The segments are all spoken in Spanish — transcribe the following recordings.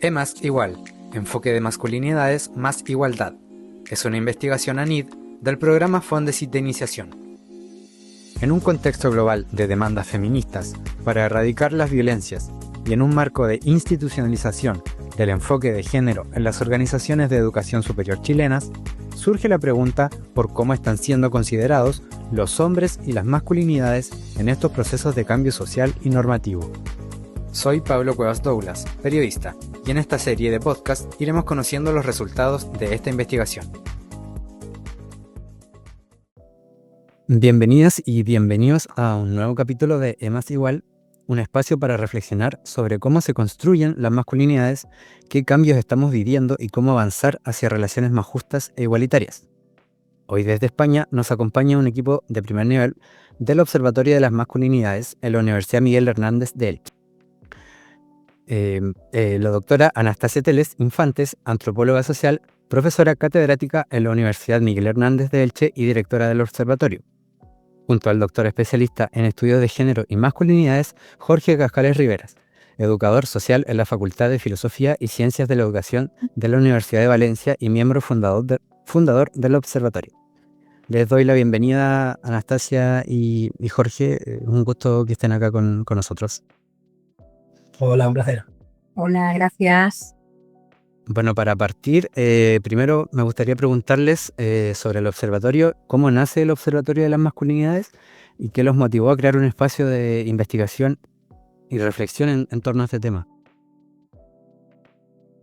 E más igual, enfoque de masculinidades más igualdad. Es una investigación ANID del programa Fondesit de Iniciación. En un contexto global de demandas feministas para erradicar las violencias y en un marco de institucionalización del enfoque de género en las organizaciones de educación superior chilenas, surge la pregunta por cómo están siendo considerados los hombres y las masculinidades en estos procesos de cambio social y normativo. Soy Pablo Cuevas Douglas, periodista, y en esta serie de podcast iremos conociendo los resultados de esta investigación. Bienvenidas y bienvenidos a un nuevo capítulo de E más igual, un espacio para reflexionar sobre cómo se construyen las masculinidades, qué cambios estamos viviendo y cómo avanzar hacia relaciones más justas e igualitarias. Hoy desde España nos acompaña un equipo de primer nivel del Observatorio de las Masculinidades en la Universidad Miguel Hernández de Elche. La doctora Anastasia Teles Infantes, antropóloga social, profesora catedrática en la Universidad Miguel Hernández de Elche y directora del observatorio. Junto al doctor especialista en estudios de género y masculinidades, Jorge Cascales Riveras, educador social en la Facultad de Filosofía y Ciencias de la Educación de la Universidad de Valencia y miembro fundador del observatorio. Les doy la bienvenida, Anastasia y Jorge. Un gusto que estén acá con nosotros. Hola, un placer. Hola, gracias. Bueno, para partir, primero me gustaría preguntarles sobre el observatorio, cómo nace el Observatorio de las Masculinidades y qué los motivó a crear un espacio de investigación y reflexión en torno a este tema.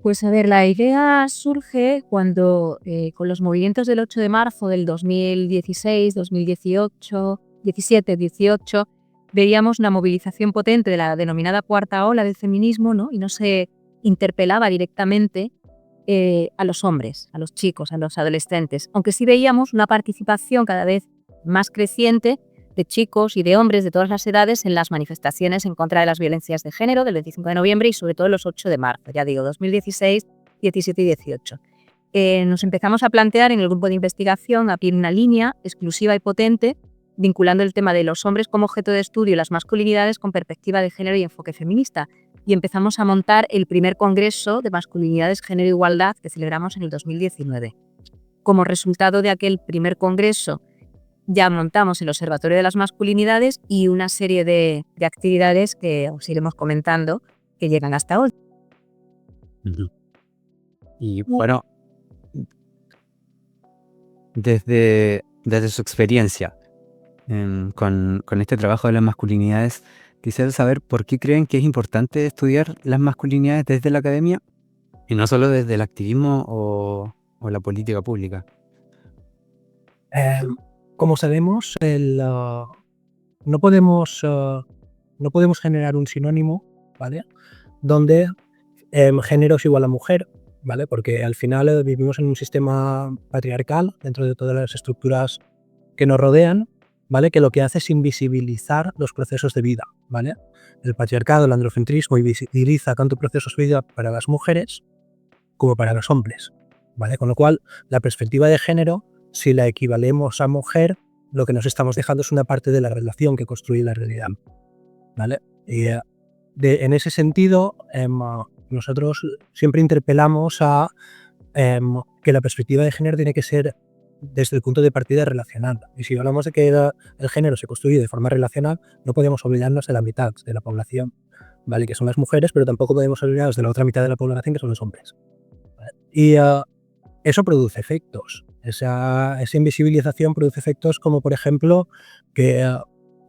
Pues a ver, la idea surge cuando con los movimientos del 8 de marzo del 2016, 2018, 17, 18, veíamos una movilización potente de la denominada cuarta ola del feminismo, ¿no? Y no se interpelaba directamente a los hombres, a los chicos, a los adolescentes, aunque sí veíamos una participación cada vez más creciente de chicos y de hombres de todas las edades en las manifestaciones en contra de las violencias de género del 25 de noviembre y sobre todo los 8 de marzo, ya digo, 2016, 17 y 18. Nos empezamos a plantear en el grupo de investigación abrir una línea exclusiva y potente vinculando el tema de los hombres como objeto de estudio y las masculinidades con perspectiva de género y enfoque feminista. Y empezamos a montar el primer congreso de masculinidades, género e igualdad que celebramos en el 2019. Como resultado de aquel primer congreso, ya montamos el Observatorio de las Masculinidades y una serie de actividades que os iremos comentando que llegan hasta hoy. Y bueno, desde su experiencia con este trabajo de las masculinidades, quisiera saber por qué creen que es importante estudiar las masculinidades desde la academia y no solo desde el activismo o la política pública. Como sabemos, no podemos generar un sinónimo, ¿vale? Donde género es igual a mujer, ¿vale? Porque al final vivimos en un sistema patriarcal dentro de todas las estructuras que nos rodean, ¿vale? Que lo que hace es invisibilizar los procesos de vida, ¿vale? El patriarcado, el androcentrismo invisibiliza tanto procesos de vida para las mujeres como para los hombres, ¿vale? Con lo cual, la perspectiva de género, si la equivalemos a mujer, lo que nos estamos dejando es una parte de la relación que construye la realidad, ¿vale? Y en ese sentido, nosotros siempre interpelamos a que la perspectiva de género tiene que ser desde el punto de partida relacional. Y si hablamos de que el género se construye de forma relacional, no podemos olvidarnos de la mitad de la población, ¿vale? Que son las mujeres, pero tampoco podemos olvidarnos de la otra mitad de la población, que son los hombres, ¿vale? Y eso produce efectos. Esa invisibilización produce efectos como, por ejemplo, que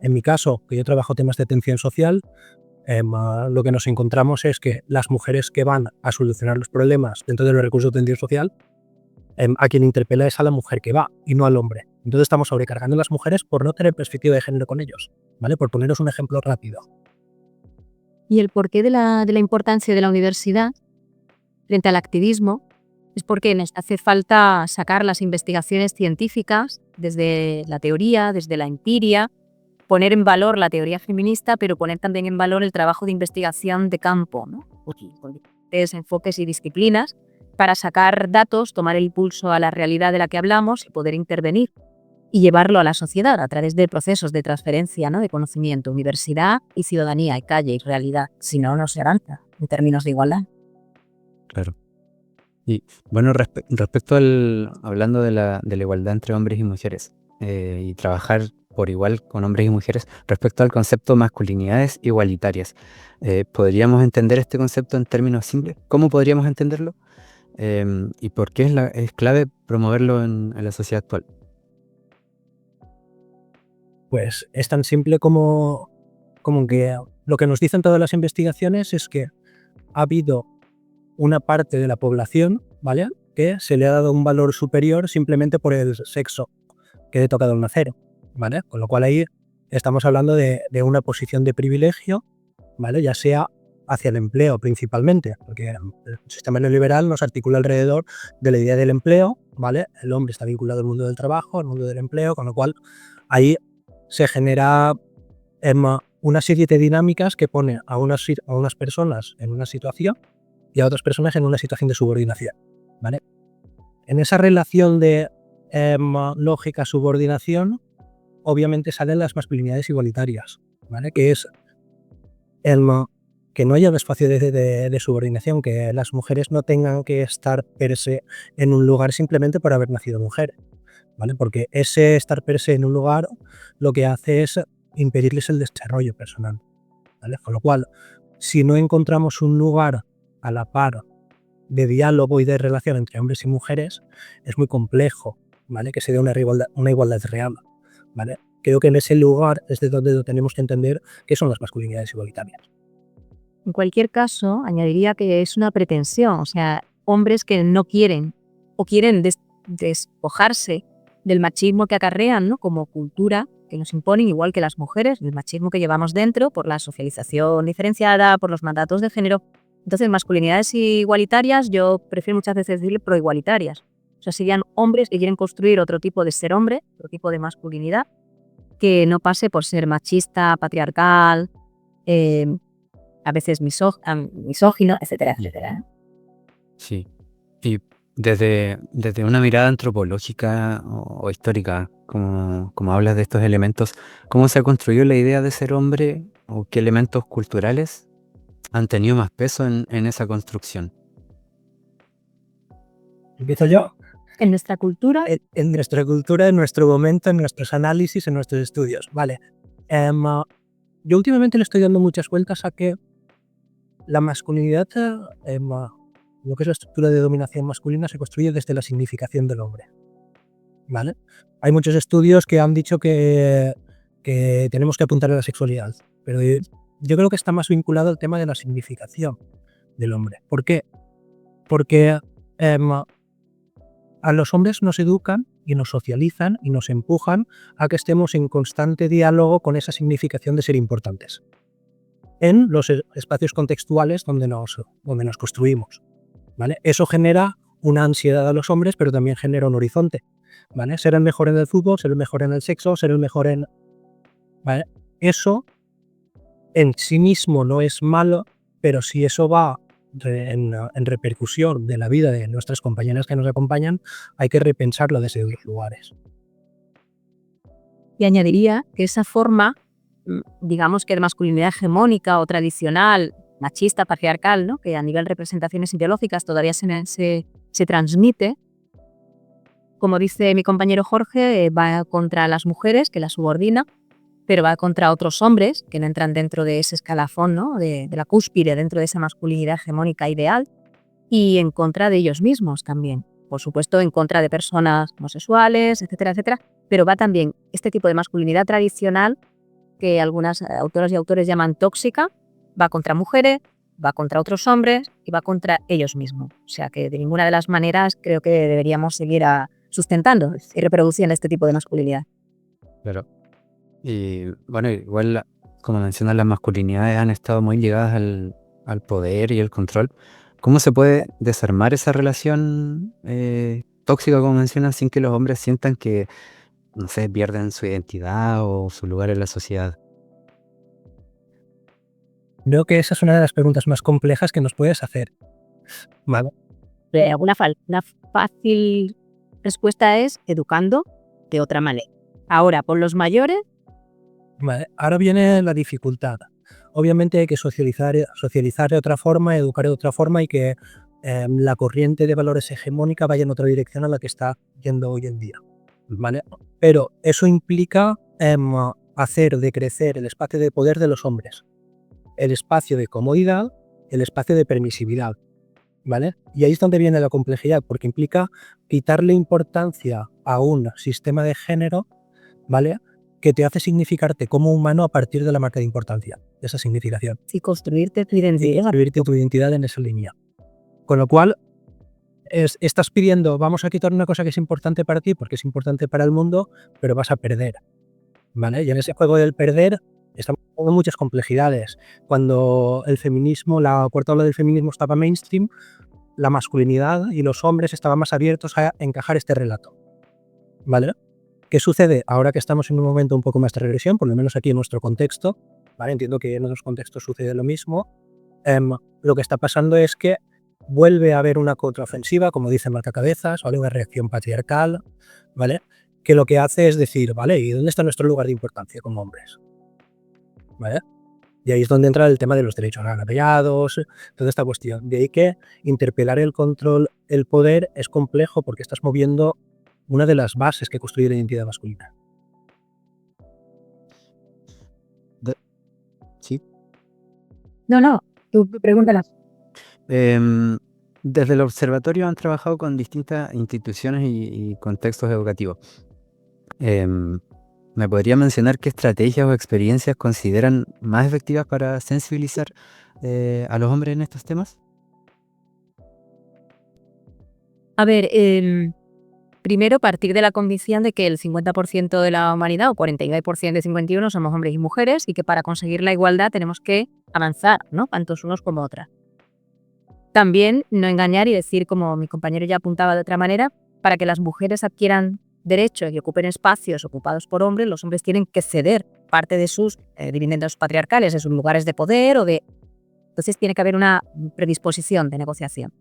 en mi caso, que yo trabajo temas de atención social, lo que nos encontramos es que las mujeres que van a solucionar los problemas dentro de los recursos de atención social, a quien interpela es a la mujer que va y no al hombre. Entonces estamos sobrecargando a las mujeres por no tener perspectiva de género con ellos, ¿vale? Por poneros un ejemplo rápido. Y el porqué de la importancia de la universidad frente al activismo es porque nos hace falta sacar las investigaciones científicas desde la teoría, desde la empiria, poner en valor la teoría feminista, pero poner también en valor el trabajo de investigación de campo, ¿no? Con diferentes enfoques y disciplinas, para sacar datos, tomar el pulso a la realidad de la que hablamos y poder intervenir y llevarlo a la sociedad a través de procesos de transferencia, ¿no? De conocimiento, universidad y ciudadanía, y calle y realidad. Si no, no se avanza en términos de igualdad. Claro. Y bueno, respecto hablando de la igualdad entre hombres y mujeres, y trabajar por igual con hombres y mujeres, respecto al concepto de masculinidades igualitarias, ¿podríamos entender este concepto en términos simples? ¿Cómo podríamos entenderlo? ¿Y por qué es clave promoverlo en la sociedad actual? Pues es tan simple como que lo que nos dicen todas las investigaciones es que ha habido una parte de la población, ¿vale?, que se le ha dado un valor superior simplemente por el sexo que le ha tocado al nacer, ¿vale? Con lo cual ahí estamos hablando de una posición de privilegio, ¿vale?, ya sea hacia el empleo principalmente, porque el sistema neoliberal nos articula alrededor de la idea del empleo, ¿vale? El hombre está vinculado al mundo del trabajo, al mundo del empleo, con lo cual ahí se genera una serie de dinámicas que pone a unas personas en una situación y a otras personas en una situación de subordinación, ¿vale? En esa relación de lógica subordinación, obviamente salen las masculinidades igualitarias, ¿vale? Que es que no haya un espacio de subordinación, que las mujeres no tengan que estar per se en un lugar simplemente por haber nacido mujer, ¿vale? Porque ese estar per se en un lugar lo que hace es impedirles el desarrollo personal, ¿vale? Con lo cual, si no encontramos un lugar a la par de diálogo y de relación entre hombres y mujeres, es muy complejo, ¿vale?, que se dé una igualdad real, ¿vale? Creo que en ese lugar es de donde tenemos que entender qué son las masculinidades igualitarias. En cualquier caso, añadiría que es una pretensión, o sea, hombres que no quieren o quieren despojarse del machismo que acarrean, ¿no?, como cultura que nos imponen, igual que las mujeres, el machismo que llevamos dentro por la socialización diferenciada, por los mandatos de género. Entonces, masculinidades igualitarias, yo prefiero muchas veces decirle proigualitarias. O sea, serían hombres que quieren construir otro tipo de ser hombre, otro tipo de masculinidad, que no pase por ser machista, patriarcal, a veces misógino, etcétera, etcétera. Sí. Y desde una mirada antropológica o histórica, como hablas de estos elementos, ¿cómo se ha construido la idea de ser hombre o qué elementos culturales han tenido más peso en esa construcción? ¿Empiezo yo? En nuestra cultura, En nuestra cultura, en nuestro momento, en nuestros análisis, en nuestros estudios, ¿vale? Yo últimamente le estoy dando muchas vueltas a que la masculinidad, lo que es la estructura de dominación masculina, se construye desde la significación del hombre, ¿vale? Hay muchos estudios que han dicho que tenemos que apuntar a la sexualidad, pero yo creo que está más vinculado al tema de la significación del hombre. ¿Por qué? Porque a los hombres nos educan y nos socializan y nos empujan a que estemos en constante diálogo con esa significación de ser importantes en los espacios contextuales donde nos construimos, ¿vale? Eso genera una ansiedad a los hombres, pero también genera un horizonte, ¿vale? Ser el mejor en el fútbol, ser el mejor en el sexo, ser el mejor en... ¿vale? Eso en sí mismo no es malo, pero si eso va en repercusión de la vida de nuestras compañeras que nos acompañan, hay que repensarlo desde otros lugares. y añadiría que esa forma, digamos que de masculinidad hegemónica o tradicional, machista, patriarcal, ¿no?, que a nivel de representaciones ideológicas todavía se transmite, como dice mi compañero Jorge, va contra las mujeres, que las subordina, pero va contra otros hombres que no entran dentro de ese escalafón, ¿no?, de la cúspide, dentro de esa masculinidad hegemónica ideal, y en contra de ellos mismos también. Por supuesto, en contra de personas homosexuales, etcétera, etcétera, pero va también este tipo de masculinidad tradicional que algunas autoras y autores llaman tóxica, va contra mujeres, va contra otros hombres y va contra ellos mismos. O sea que de ninguna de las maneras creo que deberíamos seguir sustentando y reproduciendo este tipo de masculinidad. Claro. Y bueno, igual, como mencionas, las masculinidades han estado muy ligadas al poder y el control. ¿Cómo se puede desarmar esa relación tóxica, como mencionas, sin que los hombres sientan que, no sé, pierden su identidad o su lugar en la sociedad? Creo que esa es una de las preguntas más complejas que nos puedes hacer, ¿vale? Una fácil respuesta es educando de otra manera. Ahora, por los mayores, Vale, ahora viene la dificultad. Obviamente hay que socializar de otra forma, educar de otra forma y que la corriente de valores hegemónica vaya en otra dirección a la que está yendo hoy en día, ¿vale? Pero eso implica hacer decrecer el espacio de poder de los hombres, el espacio de comodidad, el espacio de permisividad, ¿vale? Y ahí es donde viene la complejidad, porque implica quitarle importancia a un sistema de género, ¿vale?, que te hace significarte como humano a partir de la marca de importancia, de esa significación. Y construirte tu Y identidad. construirte tu identidad en esa línea. Con lo cual, estás pidiendo, vamos a quitar una cosa que es importante para ti porque es importante para el mundo, pero vas a perder, ¿vale? Y en ese juego del perder estamos con muchas complejidades. Cuando el feminismo, la cuarta ola del feminismo estaba mainstream, la masculinidad y los hombres estaban más abiertos a encajar este relato, ¿vale? ¿Qué sucede? Ahora que estamos en un momento un poco más de regresión, por lo menos aquí en nuestro contexto, ¿vale? Entiendo que en otros contextos sucede lo mismo. Lo que está pasando es que vuelve a haber una contraofensiva, como dice Marcacabezas, ¿vale? Una reacción patriarcal, ¿vale? Que lo que hace es decir, ¿vale? ¿Y dónde está nuestro lugar de importancia como hombres? ¿Vale? Y ahí es donde entra el tema de los derechos agraviados, toda esta cuestión. De ahí que interpelar el control, el poder, es complejo porque estás moviendo una de las bases que construye la identidad masculina. Sí. No, tú pregúntala. Desde el observatorio han trabajado con distintas instituciones y contextos educativos. ¿Me podría mencionar qué estrategias o experiencias consideran más efectivas para sensibilizar a los hombres en estos temas? A ver, primero partir de la convicción de que el 50% de la humanidad, o 49% de 51, somos hombres y mujeres, y que para conseguir la igualdad tenemos que avanzar, ¿no? Tantos unos como otras. También no engañar y decir, como mi compañero ya apuntaba de otra manera, para que las mujeres adquieran derechos y ocupen espacios ocupados por hombres, los hombres tienen que ceder parte de sus dividendos patriarcales, de sus lugares de poder Entonces tiene que haber una predisposición de negociación.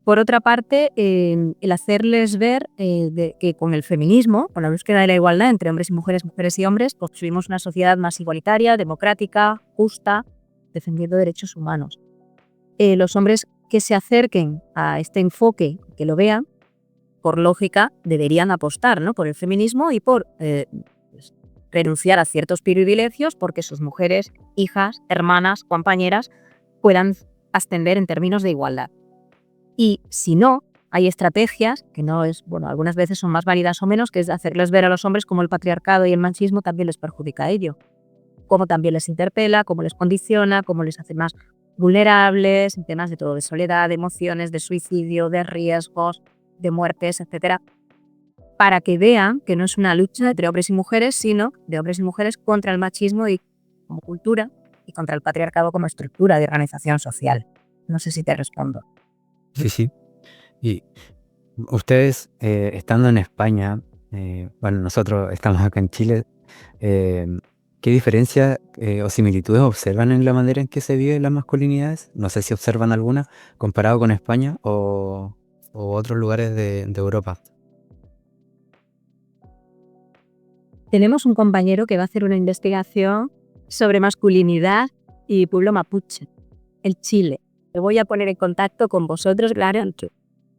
Por otra parte, el hacerles ver que con el feminismo, con la búsqueda de la igualdad entre hombres y mujeres, mujeres y hombres, construimos una sociedad más igualitaria, democrática, justa, defendiendo derechos humanos. Los hombres que se acerquen a este enfoque, que lo vean, por lógica, deberían apostar, ¿no?, por el feminismo y por renunciar a ciertos privilegios porque sus mujeres, hijas, hermanas, compañeras puedan ascender en términos de igualdad. Y si no, hay estrategias que no es, bueno, algunas veces son más válidas o menos, que es hacerles ver a los hombres cómo el patriarcado y el machismo también les perjudica a ello, cómo también les interpela, cómo les condiciona, cómo les hace más vulnerables en temas de todo, de soledad, de emociones, de suicidio, de riesgos, de muertes, etcétera, para que vean que no es una lucha entre hombres y mujeres, sino de hombres y mujeres contra el machismo y como cultura y contra el patriarcado como estructura de organización social. No sé si te respondo. Sí. Y ustedes, estando en España, bueno, nosotros estamos acá en Chile, ¿qué diferencias o similitudes observan en la manera en que se viven las masculinidades? No sé si observan alguna comparado con España o otros lugares de Europa. Tenemos un compañero que va a hacer una investigación sobre masculinidad y pueblo mapuche, en Chile. Me voy a poner en contacto con vosotros, claro,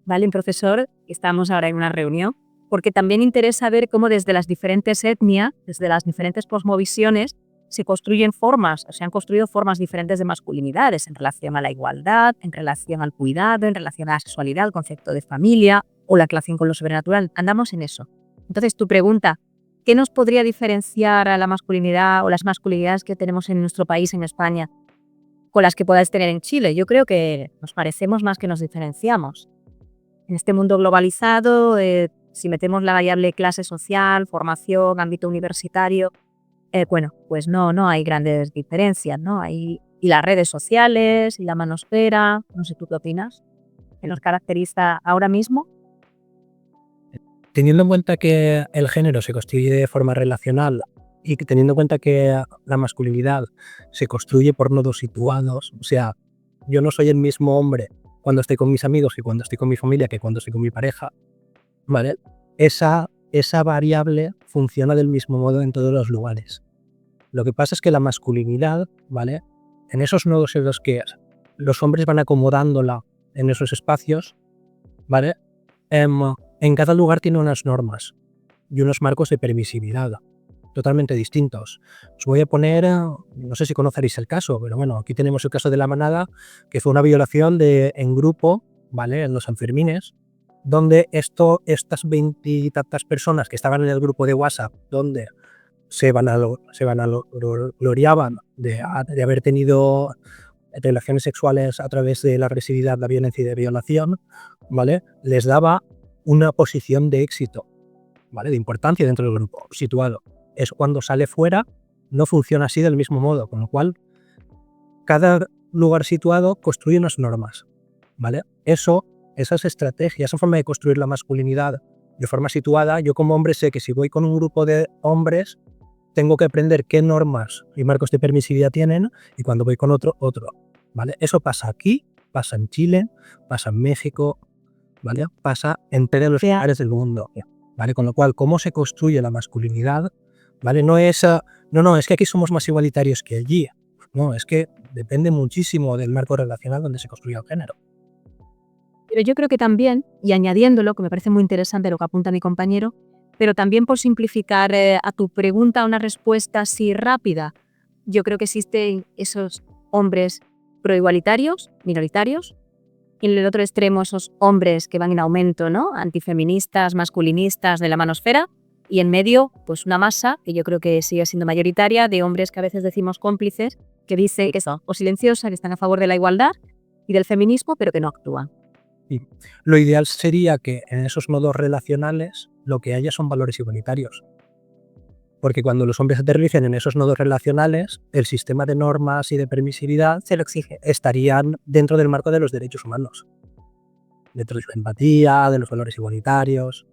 ¿vale? Un profesor, estamos ahora en una reunión, porque también interesa ver cómo desde las diferentes etnias, desde las diferentes cosmovisiones, se construyen formas, o se han construido formas diferentes de masculinidades en relación a la igualdad, en relación al cuidado, en relación a la sexualidad, el concepto de familia o la relación con lo sobrenatural. Andamos en eso. Entonces, tu pregunta, ¿qué nos podría diferenciar a la masculinidad o las masculinidades que tenemos en nuestro país, en España, con las que podáis tener en Chile? Yo creo que nos parecemos más que nos diferenciamos. En este mundo globalizado, si metemos la variable clase social, formación, ámbito universitario, bueno, pues no hay grandes diferencias, ¿no? Y las redes sociales, y la manosfera, no sé tú qué opinas, ¿qué nos caracteriza ahora mismo? Teniendo en cuenta que el género se construye de forma relacional y que teniendo en cuenta que la masculinidad se construye por nodos situados, o sea, yo no soy el mismo hombre cuando estoy con mis amigos y cuando estoy con mi familia que cuando estoy con mi pareja, ¿vale? Esa variable funciona del mismo modo en todos los lugares. Lo que pasa es que la masculinidad, ¿vale?, en esos nodos en los que los hombres van acomodándola en esos espacios, ¿vale? En cada lugar tiene unas normas y unos marcos de permisividad totalmente distintos. Os voy a poner, no sé si conoceréis el caso, pero bueno, aquí tenemos el caso de La Manada, que fue una violación en grupo, ¿vale? En los Sanfermines, donde estas 20 y tantas personas que estaban en el grupo de WhatsApp, donde se vanagloriaban de haber tenido relaciones sexuales a través de la agresividad, la violencia y de violación, ¿vale? Les daba una posición de éxito, ¿vale? De importancia dentro del grupo, situado. Es cuando sale fuera, no funciona así del mismo modo, con lo cual cada lugar situado construye unas normas, ¿vale? Esas estrategias, esa forma de construir la masculinidad de forma situada, yo como hombre sé que si voy con un grupo de hombres, tengo que aprender qué normas y marcos de permisividad tienen, y cuando voy con otro, ¿vale? Eso pasa aquí, pasa en Chile, pasa en México, ¿vale? Pasa en todos los lugares del mundo, ¿vale? Con lo cual, ¿cómo se construye la masculinidad? ¿Vale? No es que aquí somos más igualitarios que allí. No, es que depende muchísimo del marco relacional donde se construye el género. Pero yo creo que también, y añadiéndolo, que me parece muy interesante lo que apunta mi compañero, pero también por simplificar a tu pregunta una respuesta así rápida, yo creo que existen esos hombres proigualitarios, minoritarios, y en el otro extremo esos hombres que van en aumento, ¿no? Antifeministas, masculinistas de la manosfera, y en medio, pues una masa, que yo creo que sigue siendo mayoritaria, de hombres que a veces decimos cómplices, que dicen que son o silenciosas, que están a favor de la igualdad y del feminismo, pero que no actúan. Y lo ideal sería que en esos nodos relacionales lo que haya son valores igualitarios. Porque cuando los hombres aterricen en esos nodos relacionales, el sistema de normas y de permisividad Se lo exige. estarían dentro del marco de los derechos humanos, dentro de la empatía, de los valores igualitarios,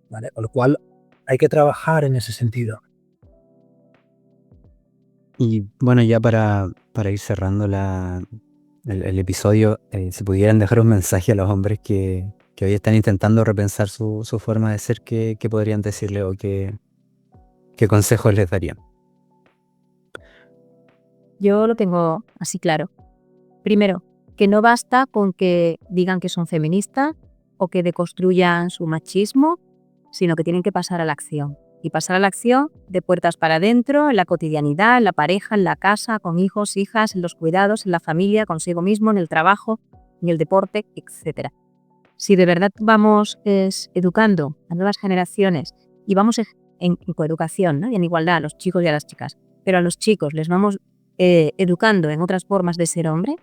¿vale? Con lo cual hay que trabajar en ese sentido. Y bueno, ya para ir cerrando el episodio, si pudieran dejar un mensaje a los hombres que hoy están intentando repensar su forma de ser, ¿qué podrían decirle o qué consejos les darían? Yo lo tengo así claro. Primero, que no basta con que digan que son feministas o que deconstruyan su machismo, sino que tienen que pasar a la acción. Y pasar a la acción de puertas para adentro, en la cotidianidad, en la pareja, en la casa, con hijos, hijas, en los cuidados, en la familia, consigo mismo, en el trabajo, en el deporte, etc. Si de verdad vamos educando a nuevas generaciones y vamos en coeducación, ¿no? Y en igualdad a los chicos y a las chicas, pero a los chicos les vamos educando en otras formas de ser hombre,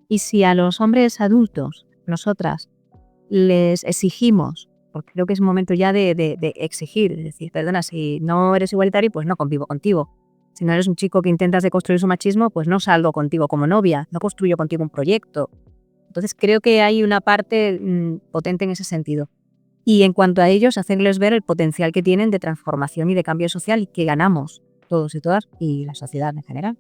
y si a los hombres adultos, nosotras, les exigimos, porque creo que es momento ya de exigir, es decir, perdona, si no eres igualitario, pues no convivo contigo. Si no eres un chico que intentas deconstruir su machismo, pues no salgo contigo como novia, no construyo contigo un proyecto. Entonces creo que hay una parte potente en ese sentido. Y en cuanto a ellos, hacerles ver el potencial que tienen de transformación y de cambio social y que ganamos todos y todas y la sociedad en general.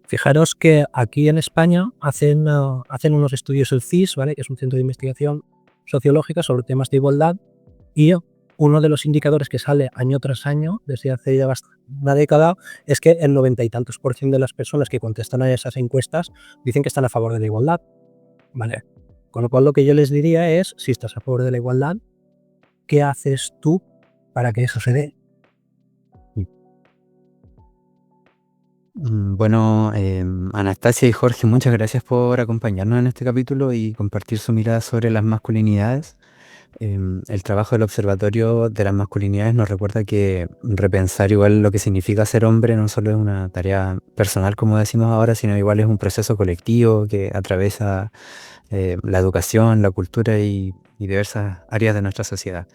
Fijaros que aquí en España hacen unos estudios el CIS, ¿vale? Que es un centro de investigación sociológica sobre temas de igualdad, y uno de los indicadores que sale año tras año, desde hace ya una década, es que el 90 y tantos % de las personas que contestan a esas encuestas dicen que están a favor de la igualdad, ¿vale? Con lo cual lo que yo les diría es, si estás a favor de la igualdad, ¿qué haces tú para que eso se dé? Bueno, Anastasia y Jorge, muchas gracias por acompañarnos en este capítulo y compartir su mirada sobre las masculinidades. El trabajo del Observatorio de las Masculinidades nos recuerda que repensar igual lo que significa ser hombre no solo es una tarea personal, como decimos ahora, sino igual es un proceso colectivo que atraviesa la educación, la cultura y diversas áreas de nuestra sociedad.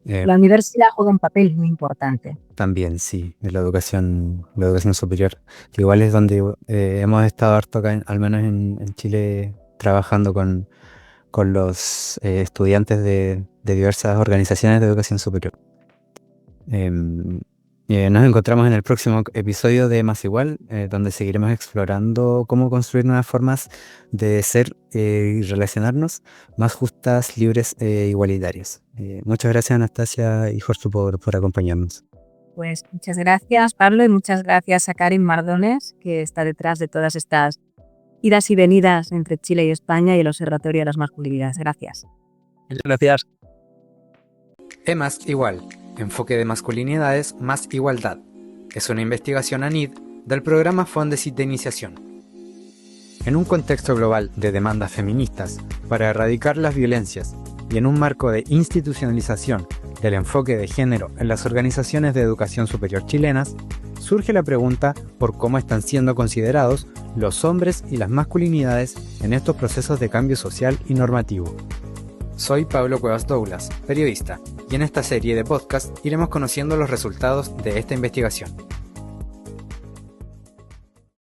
La universidad juega un papel muy importante. También, sí, de la educación superior, que igual es donde hemos estado harto acá, al menos en Chile, trabajando con los estudiantes de diversas organizaciones de educación superior. Nos encontramos en el próximo episodio de Más Igual, donde seguiremos explorando cómo construir nuevas formas de ser y relacionarnos más justas, libres e igualitarias. Muchas gracias, Anastasia y Jorge, por acompañarnos. Pues muchas gracias, Pablo, y muchas gracias a Karin Mardones, que está detrás de todas estas idas y venidas entre Chile y España y el Observatorio de las Masculinidades. Gracias. Muchas gracias. E más igual, enfoque de masculinidades más igualdad. Es una investigación ANID del programa Fondesit de Iniciación. En un contexto global de demandas feministas para erradicar las violencias y en un marco de institucionalización del enfoque de género en las organizaciones de educación superior chilenas, surge la pregunta por cómo están siendo considerados los hombres y las masculinidades en estos procesos de cambio social y normativo. Soy Pablo Cuevas Douglas, periodista, y en esta serie de podcast iremos conociendo los resultados de esta investigación.